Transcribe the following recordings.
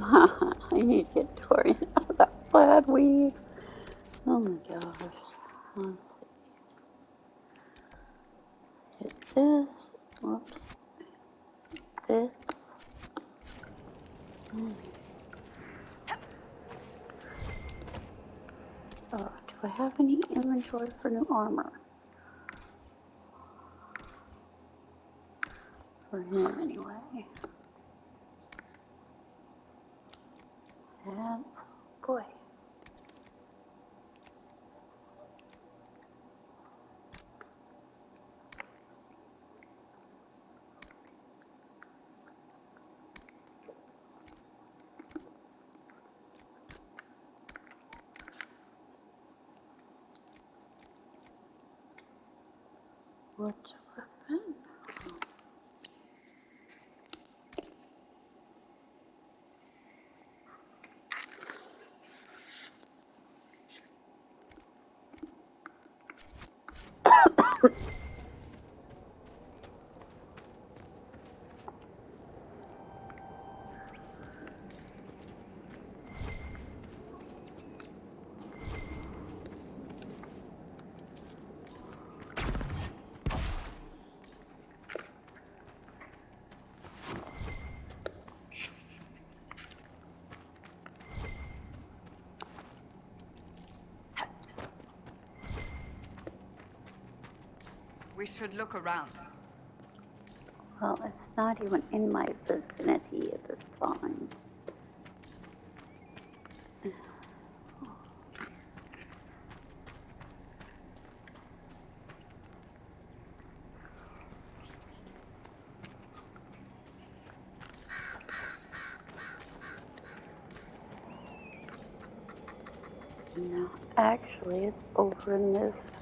I need to get Dorian out of that plaid weave. Oh my gosh. Let's see. Hit this. Whoops. This. Oh, do I have any inventory for new armor? For him, anyway. That's... boy. Which weapon? We should look around. Well, it's not even in my vicinity at this time. No, actually, it's over in this.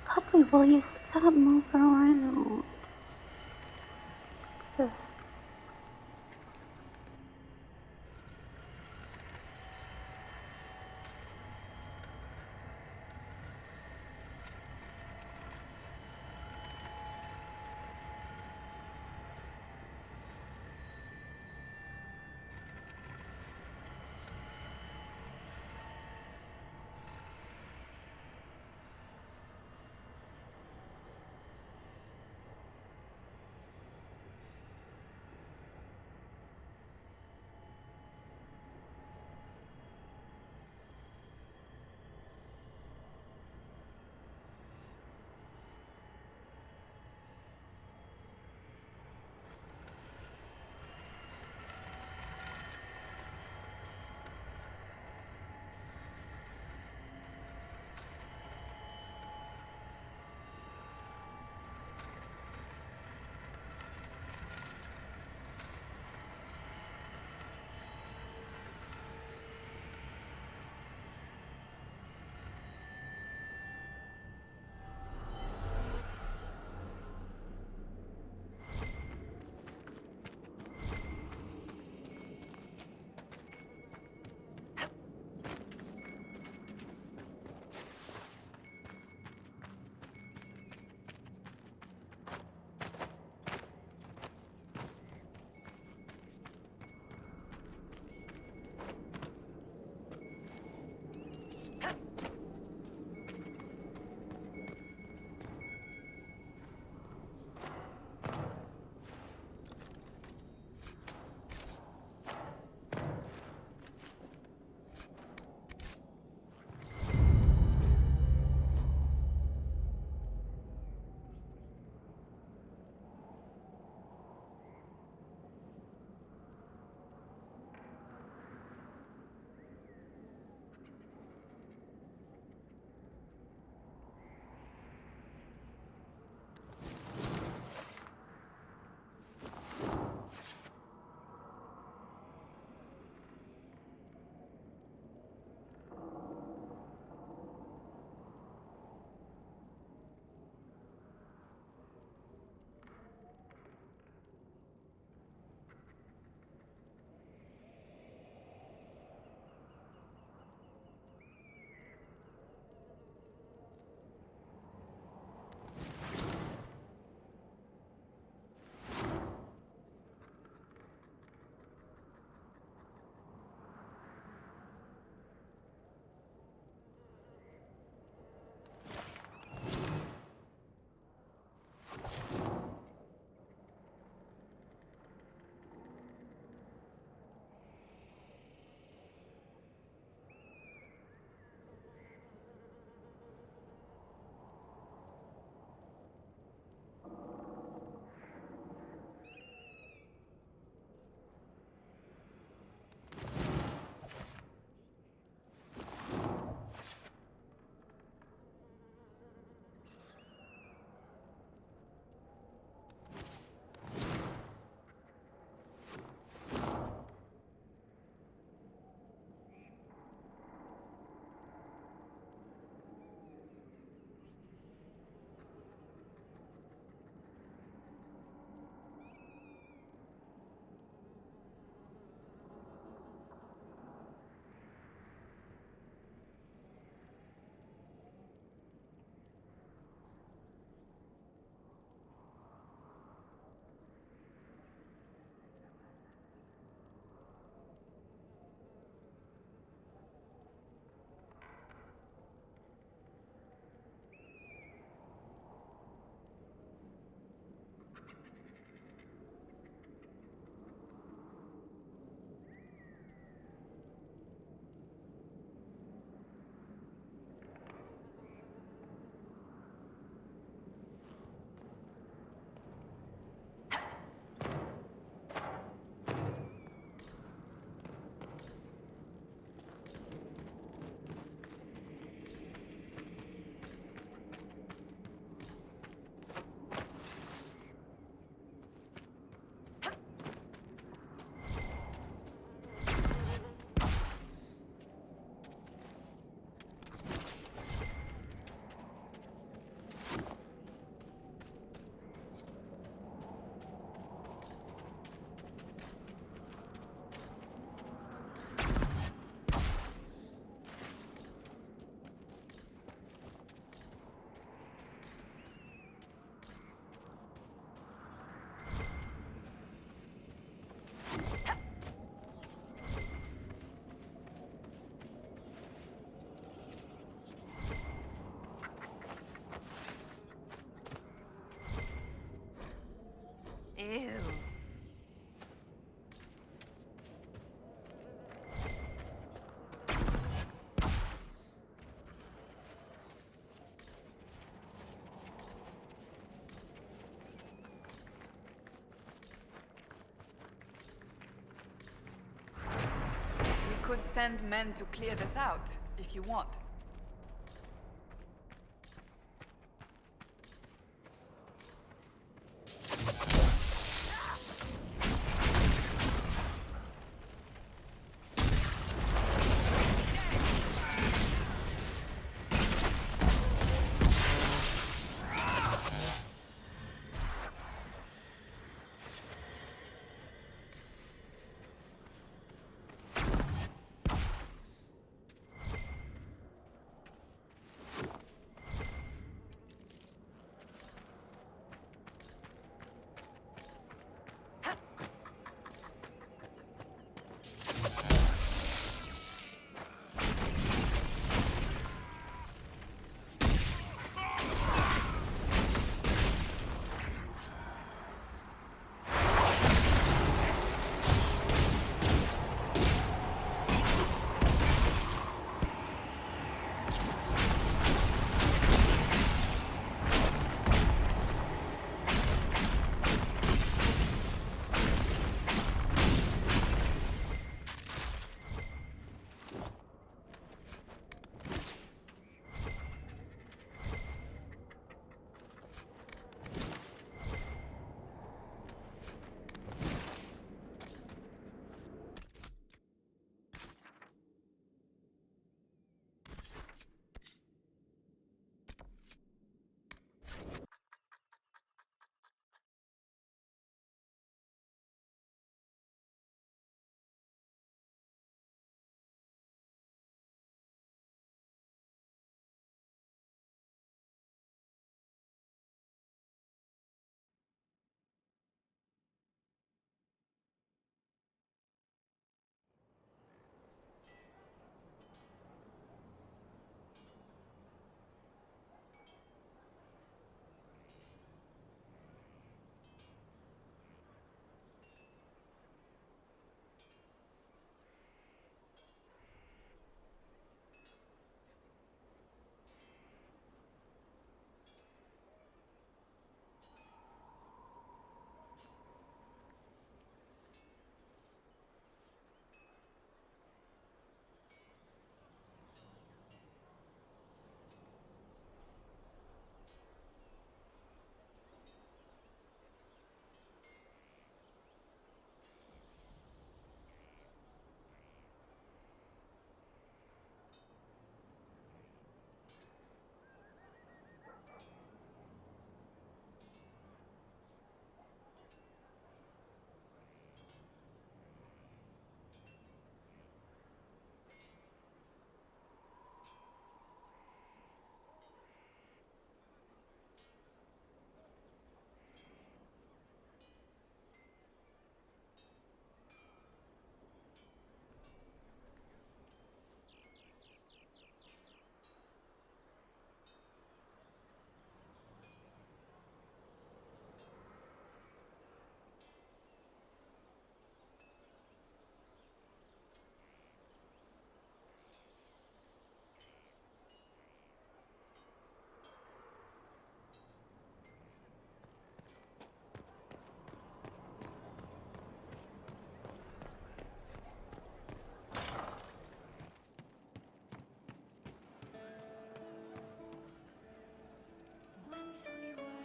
Puppy, will you stop moving around? Just... send men to clear this out, if you want.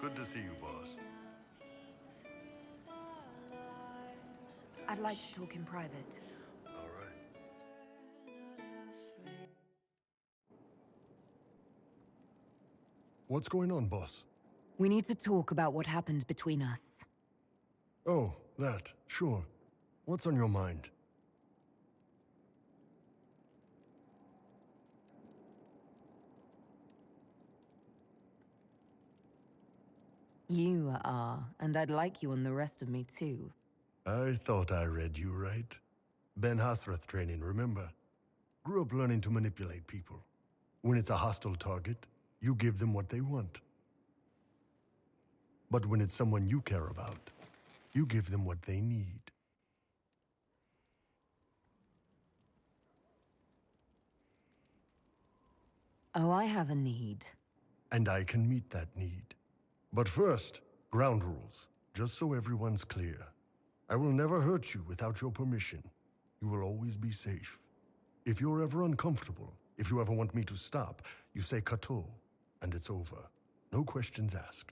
Good to see you, boss. I'd like to talk in private. All right. What's going on, boss? We need to talk about what happened between us. Oh, that. Sure. What's on your mind? You are, and I'd like you and the rest of me too. I thought I read you right. Ben Hasrath training, remember? Grew up learning to manipulate people. When it's a hostile target, you give them what they want. But when it's someone you care about, you give them what they need. Oh, I have a need. And I can meet that need. But first, ground rules, just so everyone's clear. I will never hurt you without your permission. You will always be safe. If you're ever uncomfortable, if you ever want me to stop, you say Kato, and it's over. No questions asked.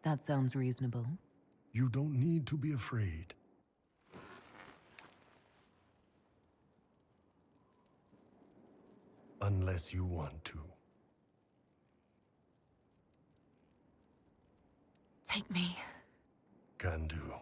That sounds reasonable. You don't need to be afraid. Unless you want to. Take me. Can do.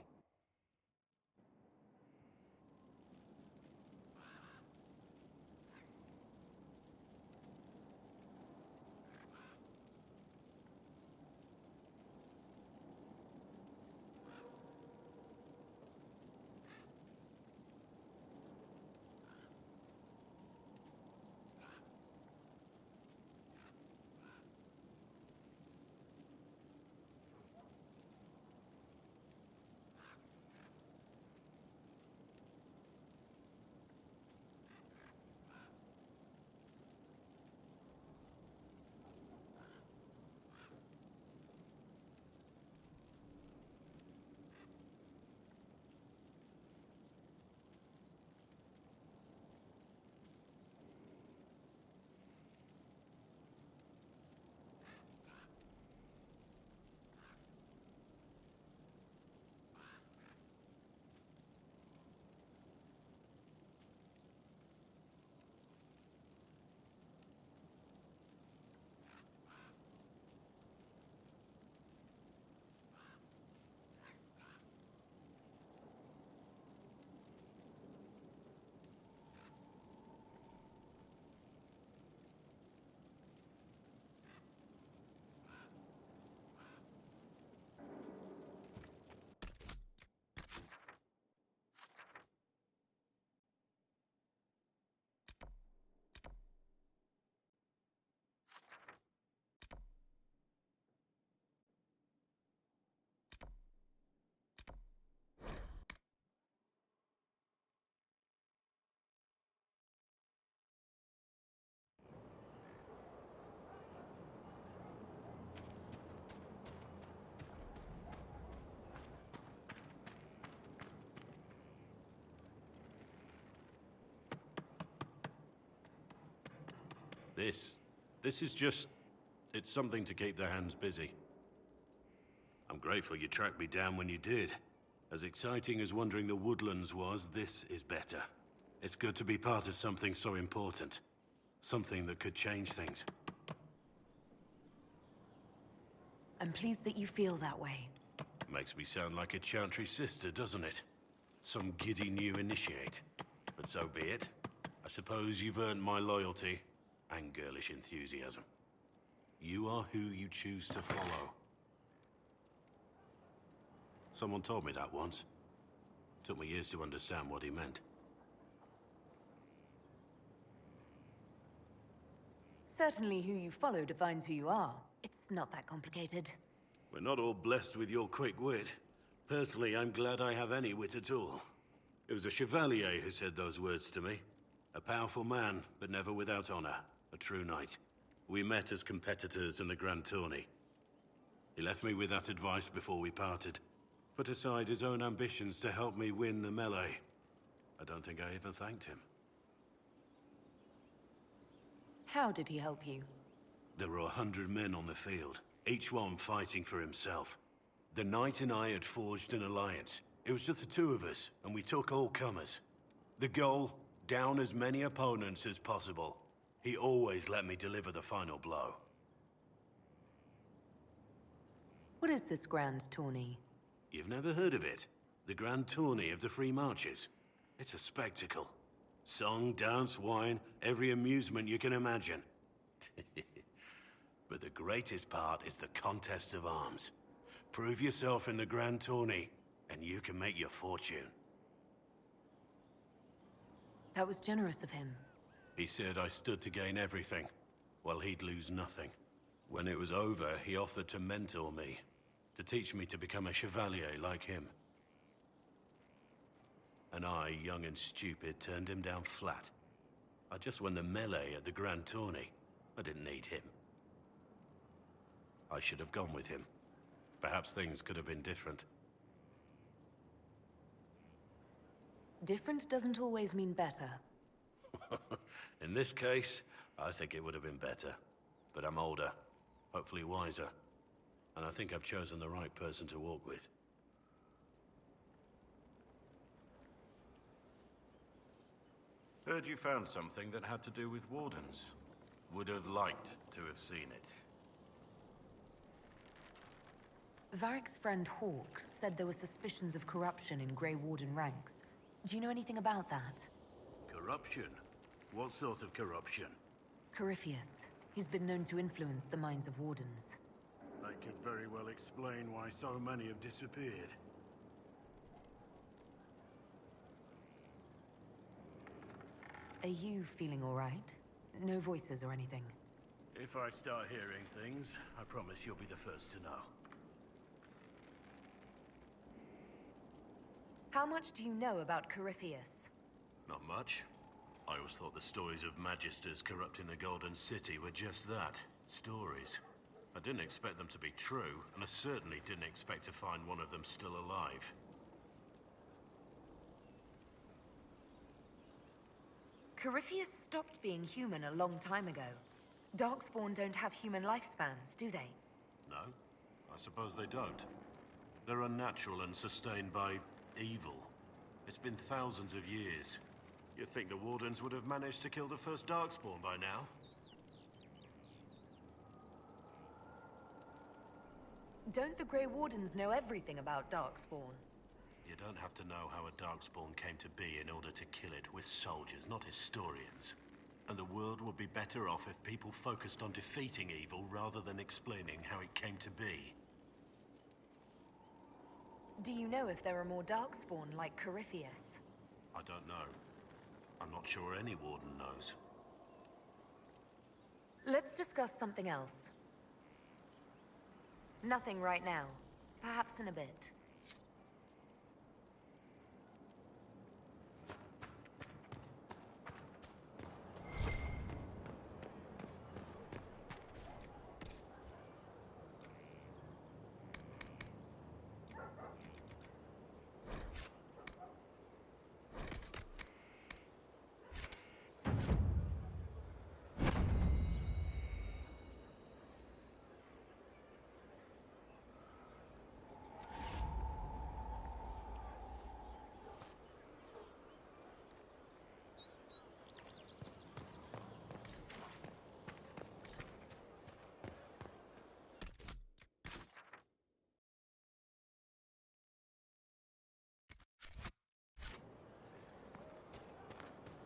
This is just... it's something to keep their hands busy. I'm grateful you tracked me down when you did. As exciting as wandering the woodlands was, this is better. It's good to be part of something so important. Something that could change things. I'm pleased that you feel that way. Makes me sound like a Chantry sister, doesn't it? Some giddy new initiate. But so be it. I suppose you've earned my loyalty and girlish enthusiasm. You are who you choose to follow. Someone told me that once. Took me years to understand what he meant. Certainly who you follow defines who you are. It's not that complicated. We're not all blessed with your quick wit. Personally, I'm glad I have any wit at all. It was a chevalier who said those words to me. A powerful man, but never without honor. A true knight. We met as competitors in the Grand Tourney. He left me with that advice before we parted. Put aside his own ambitions to help me win the melee. I don't think I even thanked him. How did he help you? There were 100 men on the field, each one fighting for himself. The knight and I had forged an alliance. It was just the two of us, and we took all comers. The goal, down as many opponents as possible. He always let me deliver the final blow. What is this grand tourney? You've never heard of it? The Grand Tourney of the Free Marches. It's a spectacle. Song, dance, wine, every amusement you can imagine. But the greatest part is the contest of arms. Prove yourself in the Grand Tourney, and you can make your fortune. That was generous of him. He said I stood to gain everything, while he'd lose nothing. When it was over, he offered to mentor me, to teach me to become a chevalier like him. And I, young and stupid, turned him down flat. I just won the melee at the Grand Tourney. I didn't need him. I should have gone with him. Perhaps things could have been different. Different doesn't always mean better. In this case, I think it would have been better. But I'm older, hopefully wiser. And I think I've chosen the right person to walk with. Heard you found something that had to do with Wardens. Would have liked to have seen it. Varric's friend Hawk said there were suspicions of corruption in Grey Warden ranks. Do you know anything about that? Corruption? What sort of corruption? Corypheus. He's been known to influence the minds of Wardens. That could very well explain why so many have disappeared. Are you feeling all right? No voices or anything? If I start hearing things, I promise you'll be the first to know. How much do you know about Corypheus? Not much. I always thought the stories of Magisters corrupting the Golden City were just that. Stories. I didn't expect them to be true, and I certainly didn't expect to find one of them still alive. Corypheus stopped being human a long time ago. Darkspawn don't have human lifespans, do they? No, I suppose they don't. They're unnatural and sustained by evil. It's been thousands of years. You'd think the Wardens would have managed to kill the first Darkspawn by now. Don't the Grey Wardens know everything about Darkspawn? You don't have to know how a Darkspawn came to be in order to kill it. We're soldiers, not historians. And the world would be better off if people focused on defeating evil rather than explaining how it came to be. Do you know if there are more Darkspawn like Corypheus? I don't know. I'm not sure any Warden knows. Let's discuss something else. Nothing right now. Perhaps in a bit.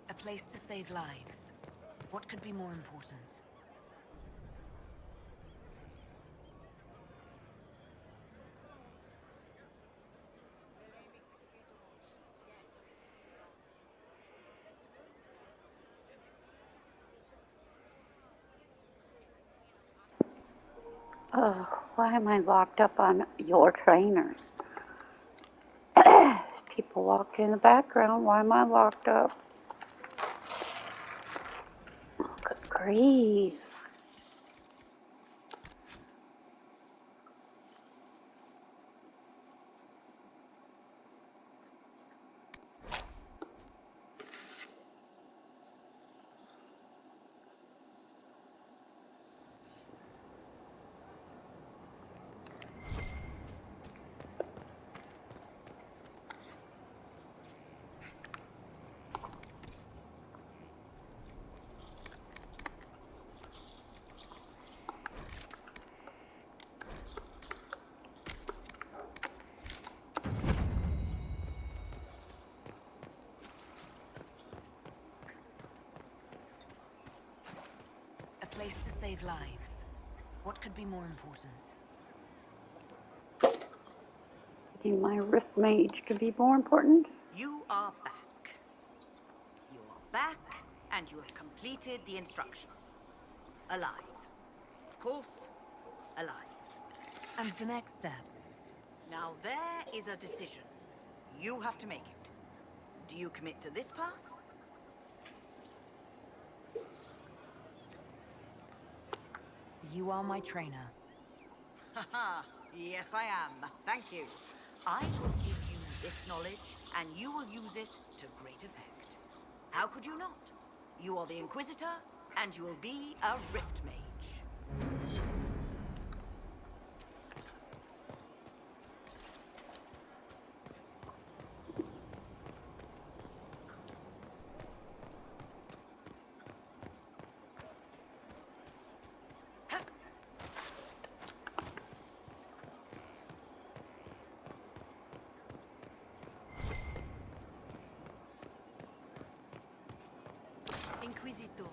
A place to save lives. What could be more important? Why am I locked up on your trainer? People walked in the background. Why am I locked up? Good grief. A place to save lives. What could be more important? Getting my Rift Mage could be more important. You are back. You are back, and you have completed the instruction. Alive. Of course, alive. And the next step? Now there is a decision. You have to make it. Do you commit to this path? You are my trainer. Haha, yes I am. Thank you. I will give you this knowledge and you will use it to great effect. How could you not? You are the Inquisitor, and you will be a Rift Mage. Inquisitor.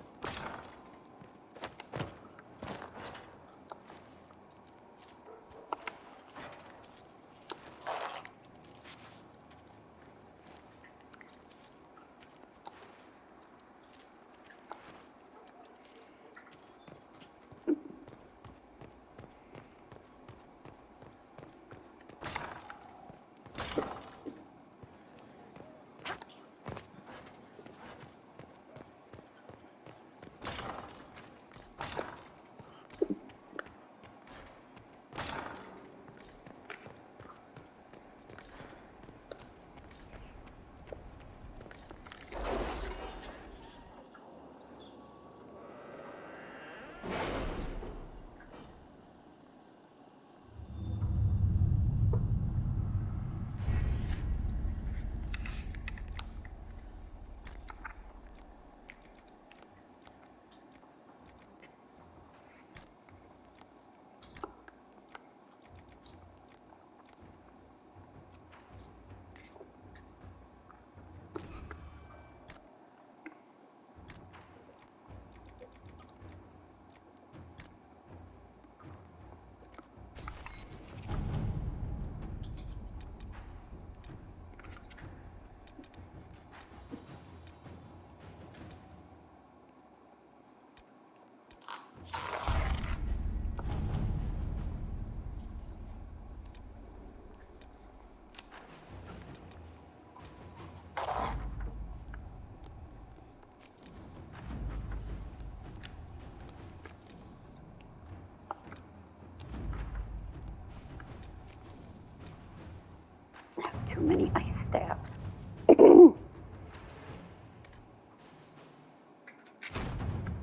I have too many ice stabs.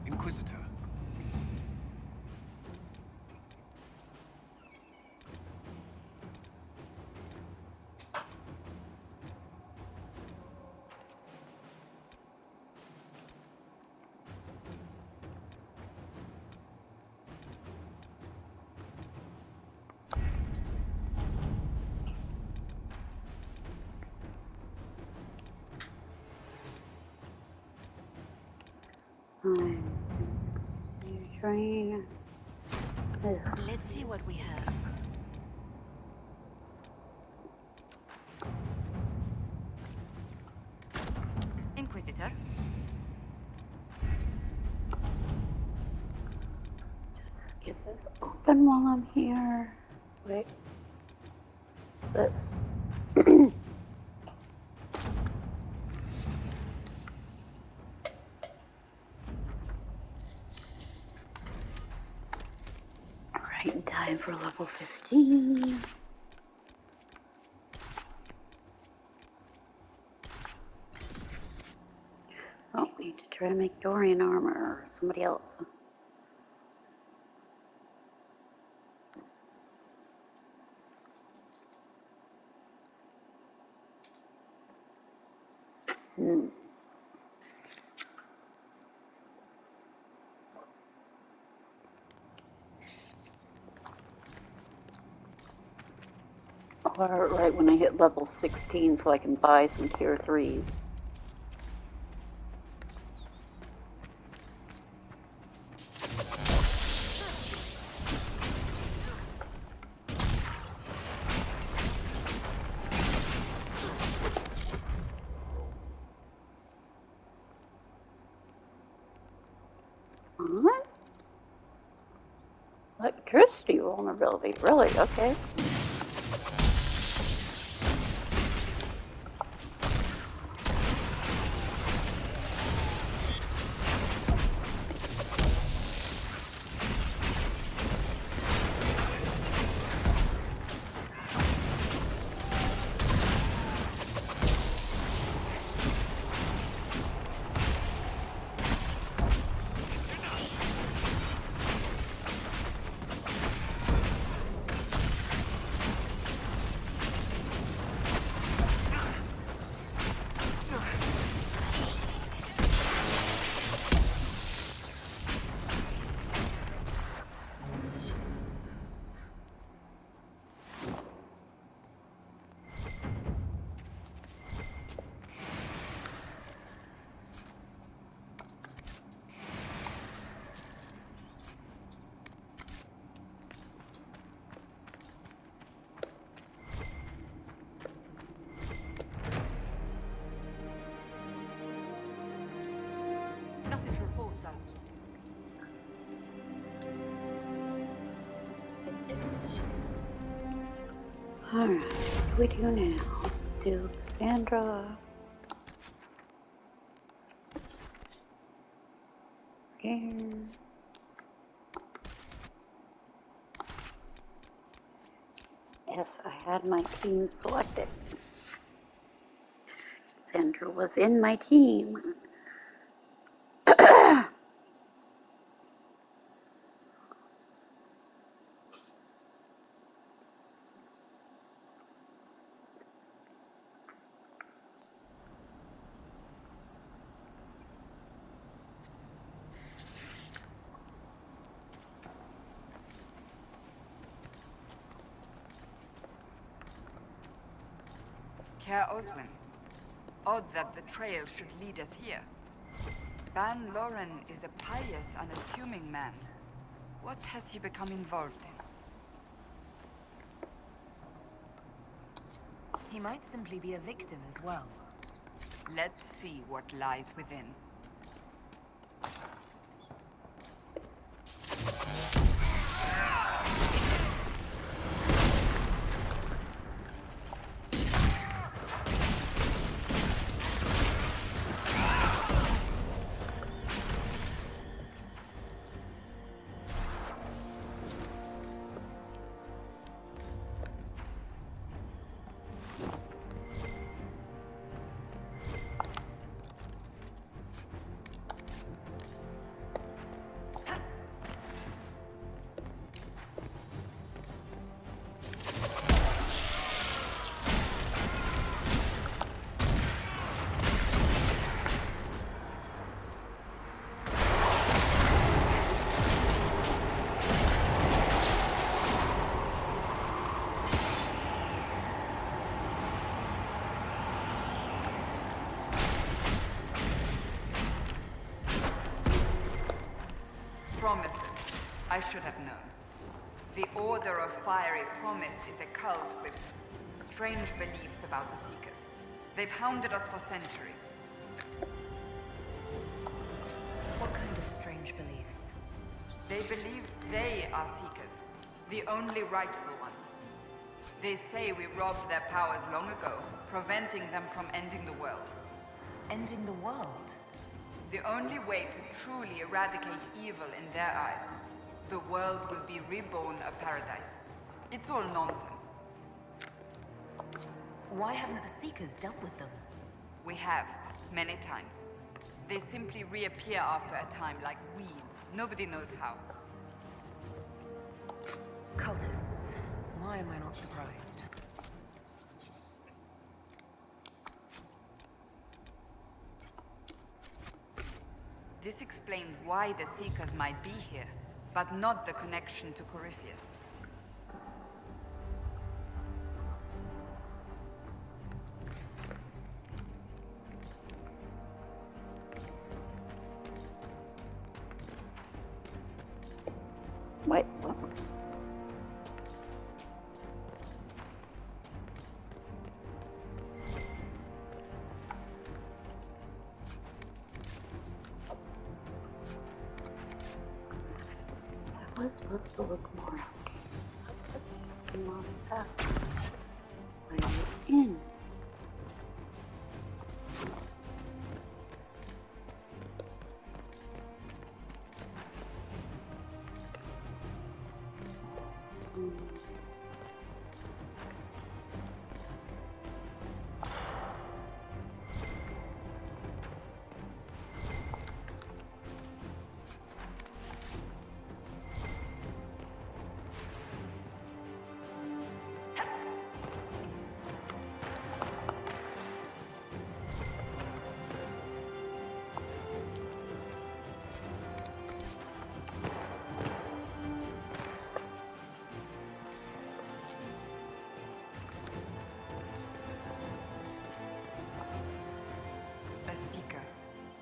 Inquisitor. You're trying. Ugh. Let's see what we have. Inquisitor? Just get this open while I'm here. Wait. This. Alright, time for level 15. Oh, we need to try to make Dorian armor or somebody else. Or right when I hit level 16 so I can buy some tier 3s. What? Electricity vulnerability, really? Okay. Alright, what do we do now? Let's do Cassandra. Here. Yes, I had my team selected. Cassandra was in my team. Care Oswin. Odd that the trail should lead us here. Ban Loren is a pious, unassuming man. What has he become involved in? He might simply be a victim as well. Let's see what lies within. Promises. I should have known. The Order of Fiery Promise is a cult with strange beliefs about the Seekers. They've hounded us for centuries. What kind of strange beliefs? They believe they are Seekers, the only rightful ones. They say we robbed their powers long ago, preventing them from ending the world. Ending the world? The only way to truly eradicate evil in their eyes, the world will be reborn a paradise. It's all nonsense. Why haven't the Seekers dealt with them? We have, many times. They simply reappear after a time like weeds. Nobody knows how. Cultists. Why am I not surprised? This explains why the Seekers might be here, but not the connection to Corypheus. Wait, what? So I was supposed to look more out. Let's come on back. Where are you in?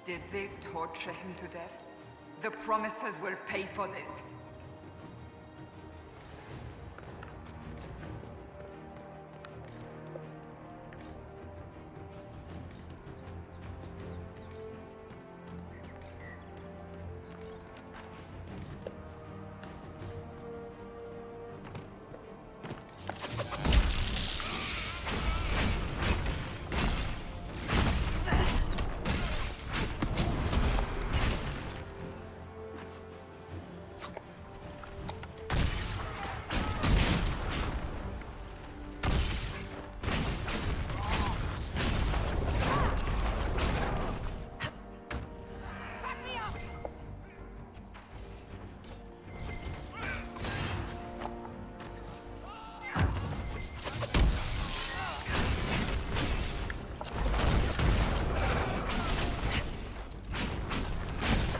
Did they torture him to death? The Promisers will pay for this.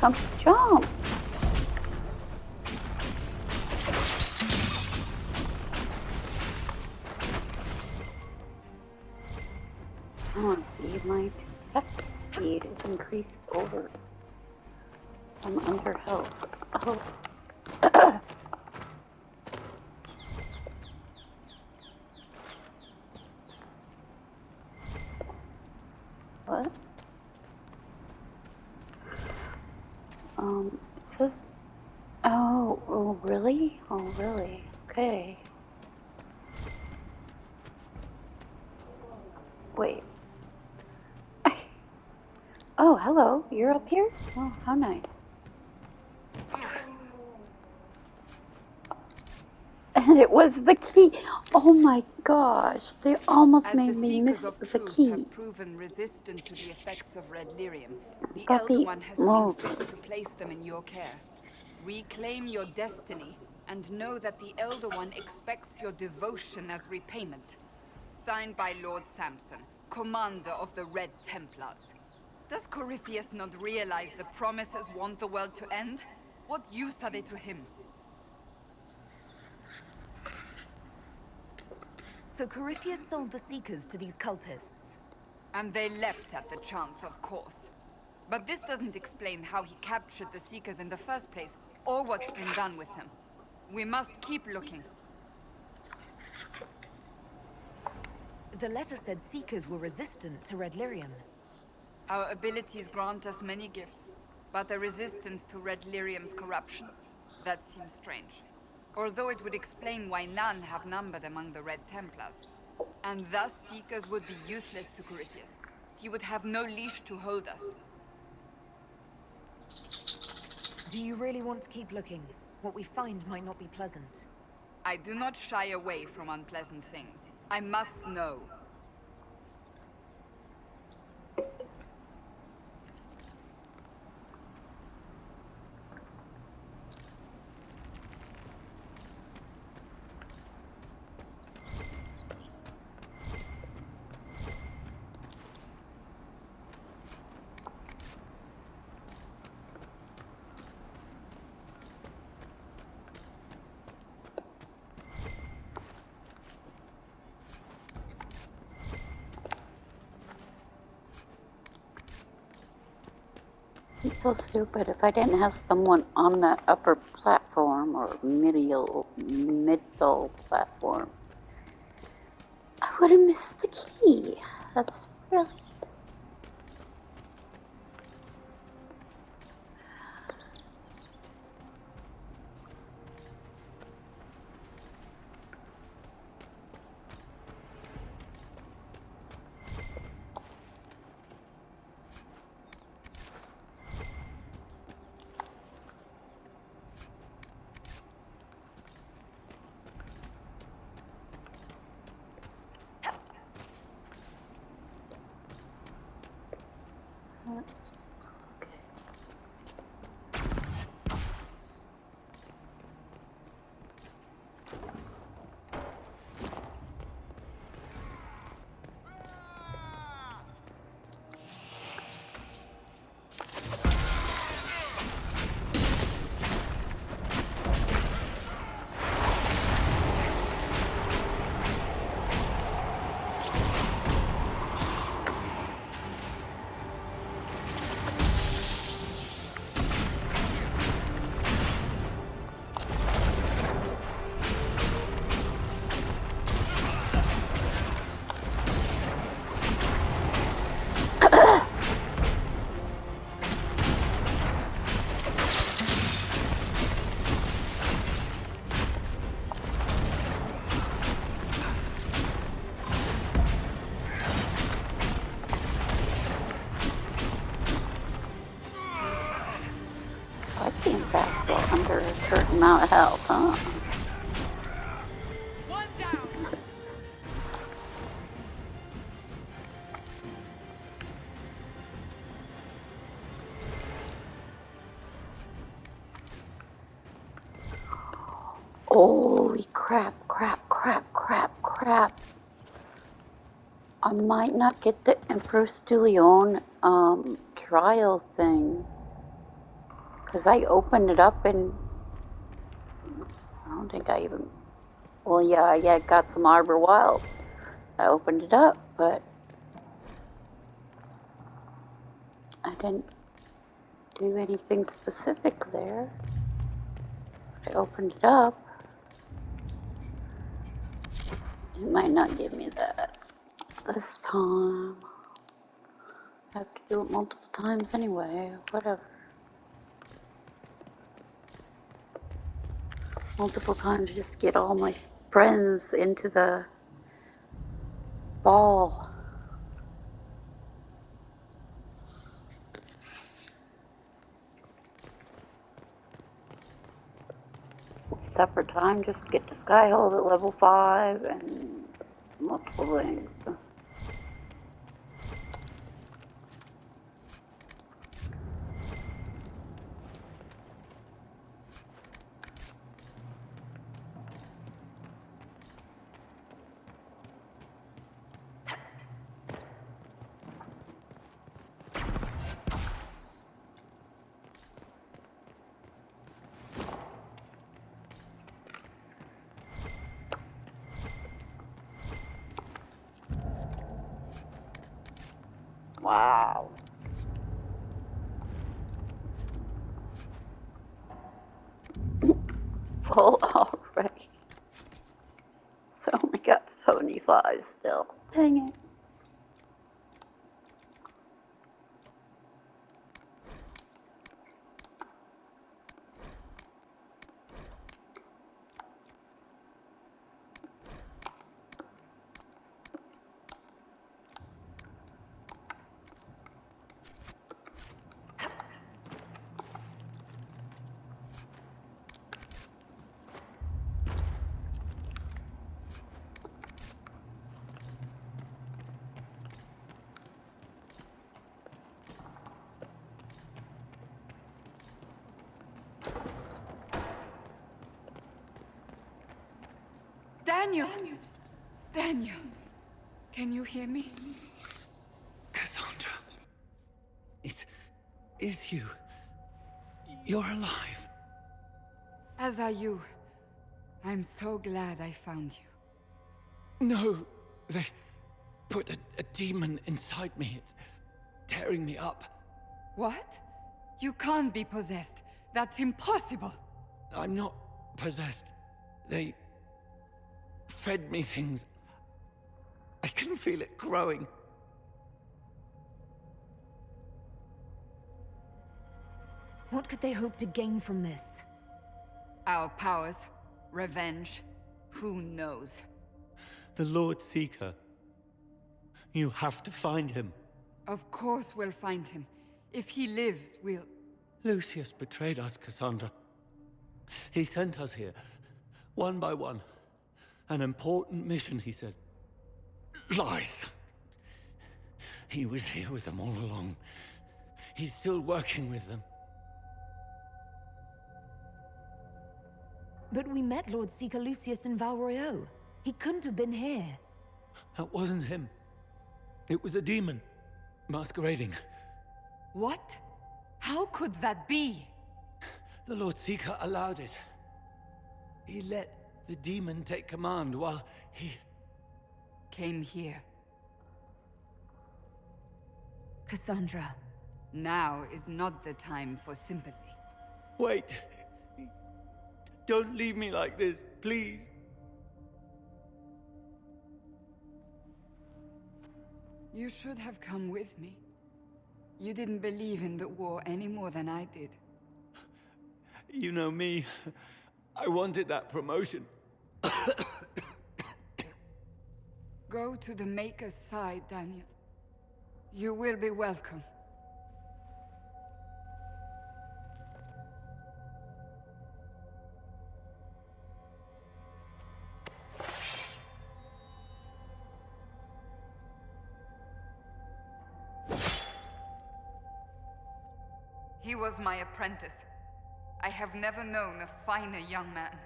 jump, jump. I want to see my step speed is increased over. I'm under health. Oh. What? It says, oh, really? Oh, really? Okay. Wait. Oh, hello. You're up here? Oh, how nice. And it was the key. Oh my gosh. They almost As made the me Seekers miss of the Truth key. have proven resistant to the effects of red lyrium, the Elder Puppy, One has move. seen fit to place them in your care. Reclaim your destiny, and know that the Elder One expects your devotion as repayment. Signed by Lord Samson, commander of the Red Templars. Does Corypheus not realize the promises want the world to end? What use are they to him? So Corypheus sold the Seekers to these cultists. And they leapt at the chance, of course. But this doesn't explain how he captured the Seekers in the first place, or what's been done with them. We must keep looking. The letter said Seekers were resistant to red lyrium. Our abilities grant us many gifts, but a resistance to red lyrium's corruption? That seems strange. Although it would explain why none have numbered among the Red Templars. And thus Seekers would be useless to Corypheus. He would have no leash to hold us. Do you really want to keep looking? What we find might not be pleasant. I do not shy away from unpleasant things. I must know. It's so stupid. If I didn't have someone on that upper platform or middle platform, I would have missed the key. That's really... I think that's well under a certain amount of health, huh? One down! Holy crap, crap, crap, crap, crap. I might not get the Empress de Leon trial thing. Because I opened it up and I don't think I even. Well, yeah, I got some Arbor Wild. I opened it up, but I didn't do anything specific there. I opened it up. It might not give me that this time. I have to do it multiple times anyway. Whatever. Multiple times just get all my friends into the ball. Separate time just to get to Skyhold at level 5 and multiple things. Wow. Full already. So only got 75 still. Dang it. Daniel! Daniel! Can you hear me? Cassandra. It is you. You're alive. As are you. I'm so glad I found you. No, they put a demon inside me. It's tearing me up. What? You can't be possessed. That's impossible. I'm not possessed. They fed me things. I can feel it growing. What could they hope to gain from this? Our powers, revenge, who knows? The Lord Seeker. You have to find him. Of course we'll find him. If he lives, we'll... Lucius betrayed us, Cassandra. He sent us here, one by one. An important mission, he said. Lies. He was here with them all along. He's still working with them. But we met Lord Seeker Lucius in Val Royeaux. He couldn't have been here. That wasn't him. It was a demon, masquerading. What? How could that be? The Lord Seeker allowed it. He let the demon take command while he... Came here. Cassandra. Now is not the time for sympathy. Wait. Don't leave me like this, please. You should have come with me. You didn't believe in the war any more than I did. You know me. I wanted that promotion. Go to the Maker's side, Daniel. You will be welcome. He was my apprentice. I have never known a finer young man.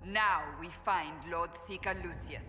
Now we find Lord Seeker Lucius.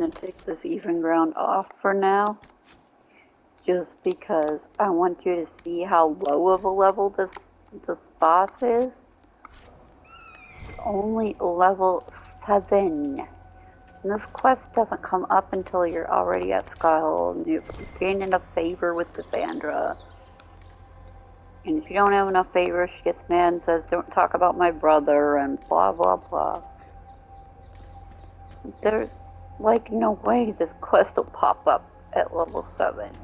gonna take this even ground off for now, just because I want you to see how low of a level this boss is. Only level 7. And this quest doesn't come up until you're already at Skyhold and you've gained enough favor with Cassandra. And if you don't have enough favor, she gets mad and says, "Don't talk about my brother," and blah blah blah. There's like no way this quest will pop up at level 7.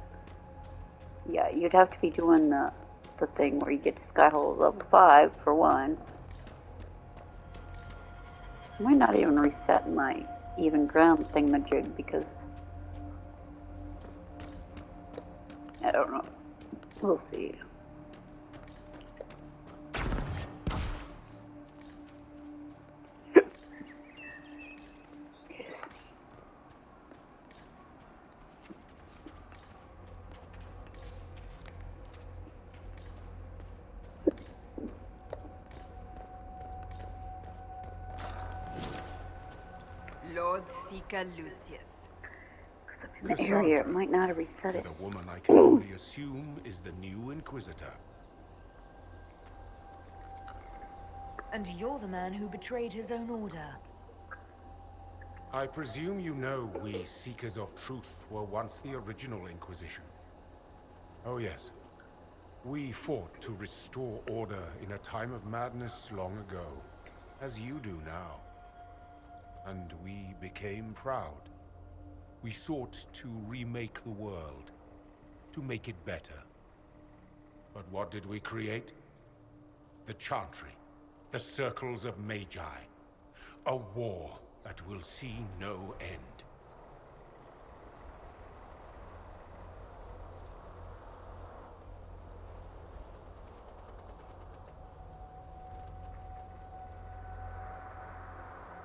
Yeah, you'd have to be doing the thing where you get to Skyhold level 5 for one. I might not even reset my even ground thingamajig because I don't know. We'll see. Yes. Lord Seeker Lucius. Because I'm in the area, it might not have reset it. The woman I can only assume is the new Inquisitor. And you're the man who betrayed his own order. I presume you know we Seekers of Truth were once the original Inquisition. Oh yes. We fought to restore order in a time of madness long ago, as you do now. And we became proud. We sought to remake the world, to make it better. But what did we create? The Chantry, the Circles of Magi. A war that will see no end.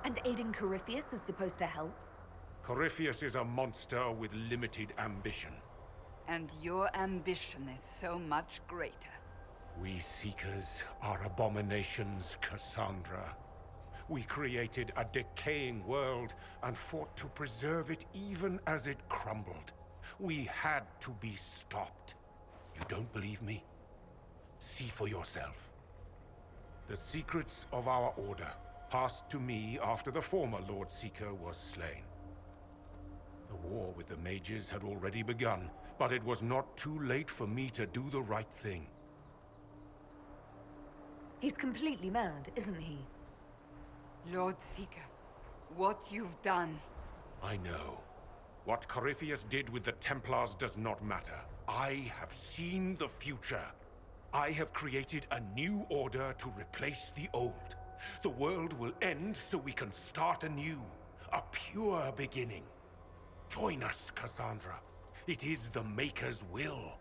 And aiding Corypheus is supposed to help? Corypheus is a monster with limited ambition. And your ambition is so much greater. We Seekers are abominations, Cassandra. We created a decaying world and fought to preserve it even as it crumbled. We had to be stopped. You don't believe me? See for yourself. The secrets of our order passed to me after the former Lord Seeker was slain. The war with the mages had already begun, but it was not too late for me to do the right thing. He's completely mad, isn't he? Lord Seeker, what you've done. I know. What Corypheus did with the Templars does not matter. I have seen the future. I have created a new order to replace the old. The world will end so we can start anew. A pure beginning. Join us, Cassandra. It is the Maker's will.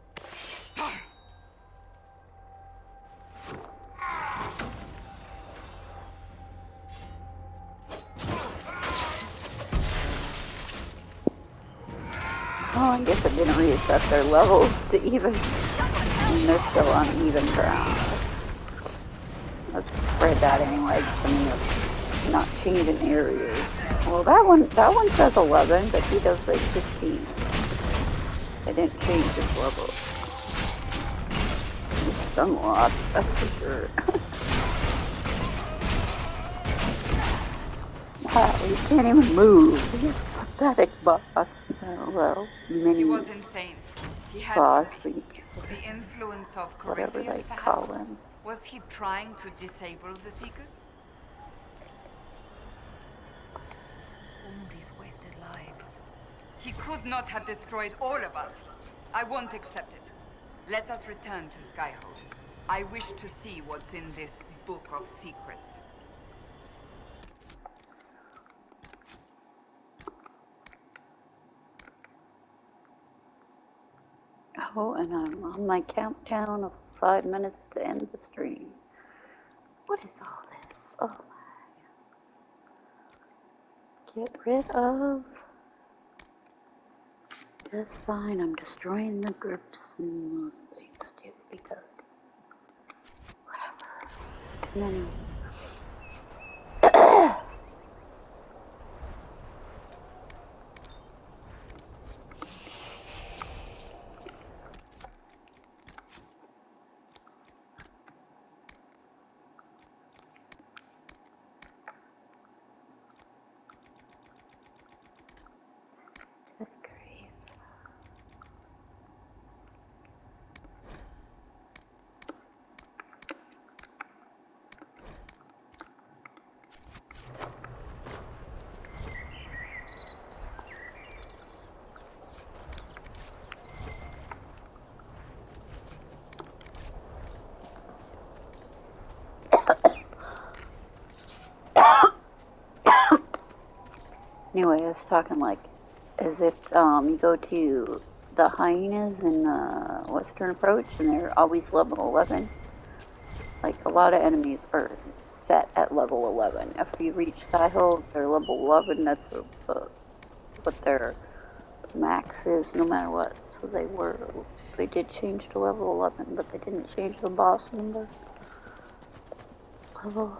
Oh, I guess it didn't reset their levels to even. And they're still on even ground. Let's spread that anyway, because I mean, they're not changing areas. Well, that one says 11, but he does say 15. They didn't change his level. He's stun locked, that's for sure. Wow, he can't even move. He's a pathetic boss. Oh, well, mini He was insane. He had boss, the influence of whatever Corypheus, they perhaps? call him. Was he trying to disable the Seekers? All these wasted lives. He could not have destroyed all of us. I won't accept it. Let us return to Skyhold. I wish to see what's in this book of secrets. Oh, and I'm on my countdown of 5 minutes to end the stream. What is all this? Oh my. Get rid of. That's fine, I'm destroying the grips and those things too, because. Whatever. Too many. Anyway, I was talking like as if you go to the hyenas in the Western Approach and they're always level 11. Like a lot of enemies are set at level 11. After you reach Skyhold, they're level 11. That's what their max is, no matter what. So they did change to level 11, but they didn't change the boss number level.